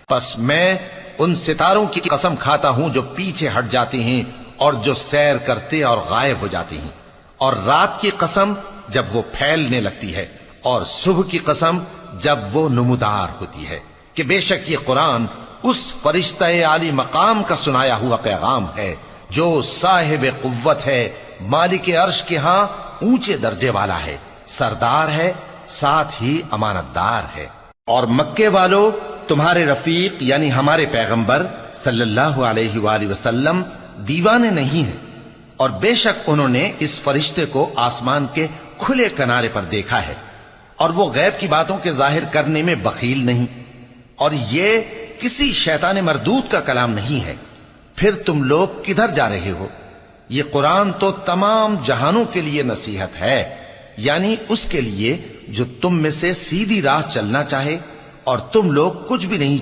پس میں ان ستاروں کی قسم کھاتا ہوں جو پیچھے ہٹ جاتے ہیں اور جو سیر کرتے اور غائب ہو جاتے ہیں، اور رات کی قسم جب وہ پھیلنے لگتی ہے، اور صبح کی قسم جب وہ نمودار ہوتی ہے، کہ بے شک یہ قرآن اس فرشتہ عالی مقام کا سنایا ہوا پیغام ہے جو صاحب قوت ہے، مالک عرش کے ہاں اونچے درجے والا ہے، سردار ہے، ساتھ ہی امانت دار ہے۔ اور مکے والو، تمہارے رفیق یعنی ہمارے پیغمبر صلی اللہ علیہ وآلہ وسلم دیوانے نہیں ہیں، اور بے شک انہوں نے اس فرشتے کو آسمان کے کھلے کنارے پر دیکھا ہے، اور وہ غیب کی باتوں کے ظاہر کرنے میں بخیل نہیں، اور یہ کسی شیطان مردود کا کلام نہیں ہے۔ پھر تم لوگ کدھر جا رہے ہو؟ یہ قرآن تو تمام جہانوں کے لیے نصیحت ہے، یعنی اس کے لیے جو تم میں سے سیدھی راہ چلنا چاہے، اور تم لوگ کچھ بھی نہیں